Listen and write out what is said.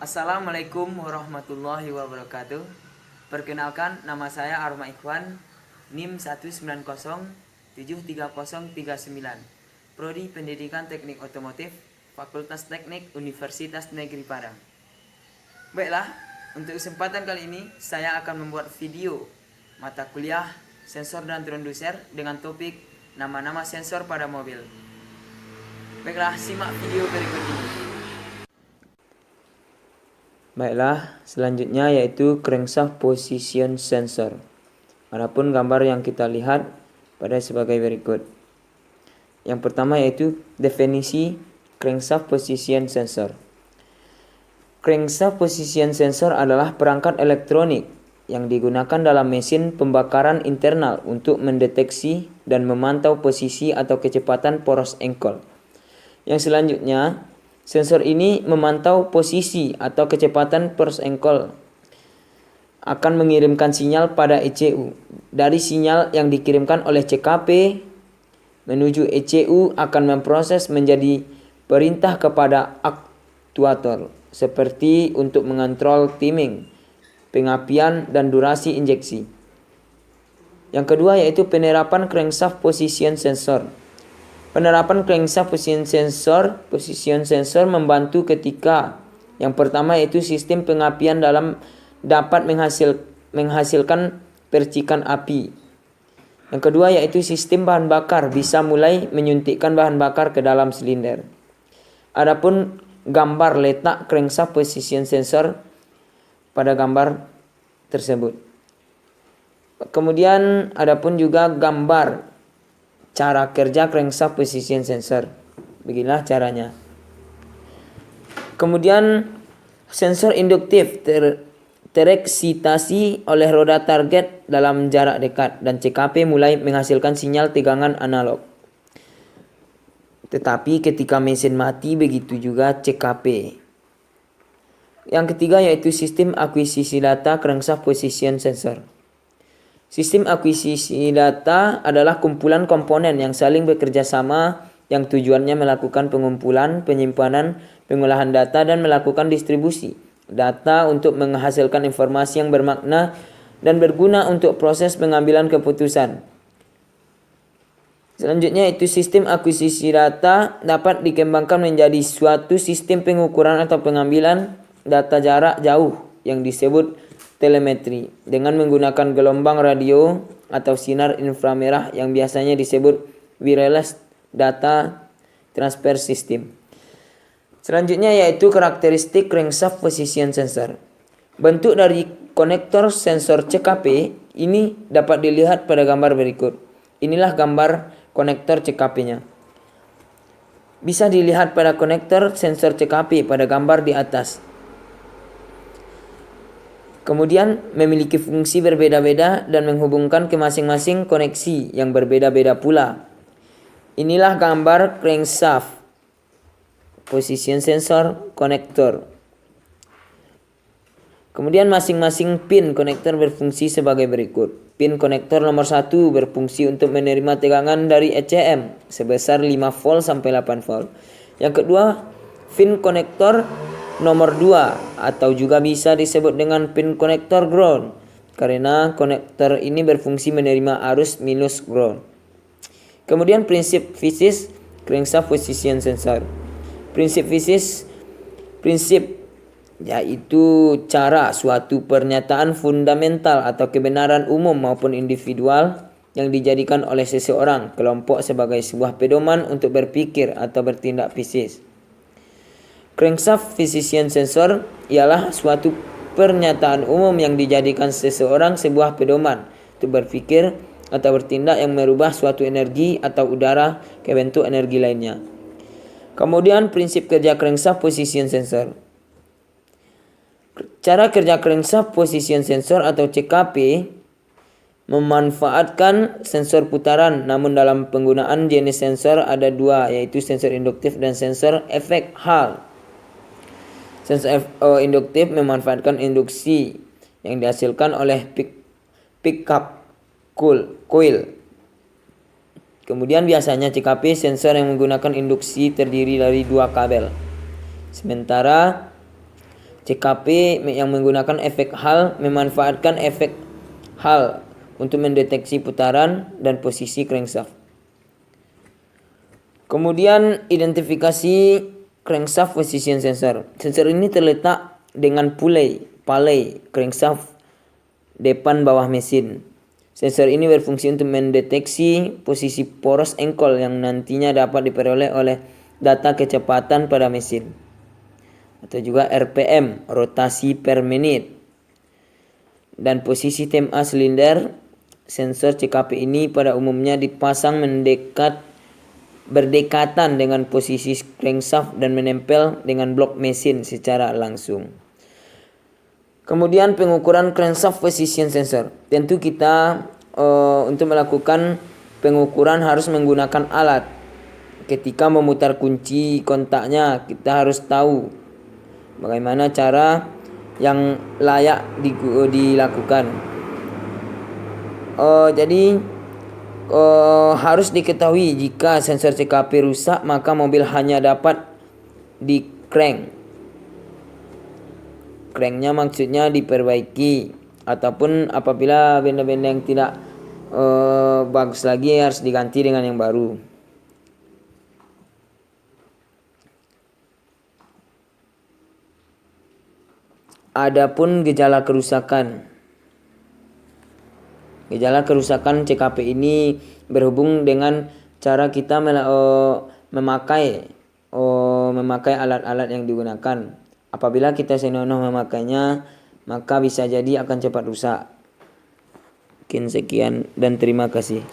Assalamualaikum warahmatullahi wabarakatuh. Perkenalkan, nama saya Arma Ikhwan, NIM 190730039, Prodi Pendidikan Teknik Otomotif, Fakultas Teknik Universitas Negeri Padang. Baiklah, untuk kesempatan kali ini saya akan membuat video mata kuliah sensor dan transducer dengan topik nama-nama sensor pada mobil. Baiklah, simak video berikut ini. Baiklah, selanjutnya yaitu crankshaft position sensor. Adapun gambar yang kita lihat pada sebagai berikut. Yang pertama yaitu definisi crankshaft position sensor. Crankshaft position sensor adalah perangkat elektronik yang digunakan dalam mesin pembakaran internal untuk mendeteksi dan memantau posisi atau kecepatan poros engkol. Yang selanjutnya, sensor ini memantau posisi atau kecepatan poros engkol, akan mengirimkan sinyal pada ECU. Dari sinyal yang dikirimkan oleh CKP menuju ECU akan memproses menjadi perintah kepada aktuator, seperti untuk mengontrol timing, pengapian, dan durasi injeksi. Yang kedua yaitu penerapan crankshaft position sensor. Penerapan crankshaft position sensor membantu ketika yang pertama yaitu sistem pengapian dapat menghasilkan percikan api. Yang kedua yaitu sistem bahan bakar bisa mulai menyuntikkan bahan bakar ke dalam silinder. Adapun gambar letak crankshaft position sensor pada gambar tersebut. Kemudian adapun juga gambar cara kerja crankshaft position sensor. Beginilah caranya. Kemudian sensor induktif tereksitasi oleh roda target dalam jarak dekat dan CKP mulai menghasilkan sinyal tegangan analog. Tetapi ketika mesin mati begitu juga CKP. Yang ketiga yaitu sistem akuisisi data crankshaft position sensor. Sistem akuisisi data adalah kumpulan komponen yang saling bekerja sama yang tujuannya melakukan pengumpulan, penyimpanan, pengolahan data, dan melakukan distribusi data untuk menghasilkan informasi yang bermakna dan berguna untuk proses pengambilan keputusan. Selanjutnya itu sistem akuisisi data dapat dikembangkan menjadi suatu sistem pengukuran atau pengambilan data jarak jauh yang disebut telemetri dengan menggunakan gelombang radio atau sinar inframerah yang biasanya disebut wireless data transfer system. Selanjutnya yaitu karakteristik crankshaft position sensor. Bentuk dari konektor sensor CKP ini dapat dilihat pada gambar berikut. Inilah gambar konektor CKP-nya. Bisa dilihat pada konektor sensor CKP pada gambar di atas. Kemudian memiliki fungsi berbeda-beda dan menghubungkan ke masing-masing koneksi yang berbeda-beda pula. Inilah gambar crankshaft position sensor konektor. Kemudian masing-masing pin konektor berfungsi sebagai berikut. Pin konektor nomor 1 berfungsi untuk menerima tegangan dari ECM sebesar 5 volt sampai 8 volt. Yang kedua, pin konektor nomor 2 atau juga bisa disebut dengan pin konektor ground karena konektor ini berfungsi menerima arus minus ground. Kemudian prinsip fisis crankshaft position sensor. Prinsip yaitu cara suatu pernyataan fundamental atau kebenaran umum maupun individual yang dijadikan oleh seseorang kelompok sebagai sebuah pedoman untuk berpikir atau bertindak fisis. Crankshaft position sensor ialah suatu pernyataan umum yang dijadikan seseorang sebuah pedoman untuk berpikir atau bertindak yang merubah suatu energi atau udara ke bentuk energi lainnya. Kemudian prinsip kerja crankshaft position sensor. Cara kerja crankshaft position sensor atau CKP memanfaatkan sensor putaran, namun dalam penggunaan jenis sensor ada dua, yaitu sensor induktif dan sensor efek Hall. Sensor induktif memanfaatkan induksi yang dihasilkan oleh pickup coil. Kemudian biasanya CKP sensor yang menggunakan induksi terdiri dari dua kabel. Sementara CKP yang menggunakan efek Hall memanfaatkan efek Hall untuk mendeteksi putaran dan posisi crankshaft. Kemudian identifikasi crankshaft position sensor. Sensor ini terletak dengan palai crankshaft depan bawah mesin. Sensor ini berfungsi untuk mendeteksi posisi poros engkol yang nantinya dapat diperoleh oleh data kecepatan pada mesin, atau juga RPM, rotasi per menit, dan posisi TMA silinder. Sensor CKP ini pada umumnya dipasang berdekatan dengan posisi crankshaft dan menempel dengan blok mesin secara langsung. Kemudian pengukuran crankshaft position sensor. Tentu kita untuk melakukan pengukuran harus menggunakan alat. Ketika memutar kunci kontaknya, kita harus tahu bagaimana cara yang layak dilakukan. Jadi harus diketahui jika sensor CKP rusak, maka mobil hanya dapat di crank. Cranknya maksudnya diperbaiki, ataupun apabila benda-benda yang tidak bagus lagi harus diganti dengan yang baru. Adapun gejala kerusakan. Gejala kerusakan CKP ini berhubung dengan cara kita memakai alat-alat yang digunakan. Apabila kita senonoh memakainya, maka bisa jadi akan cepat rusak. Mungkin sekian dan terima kasih.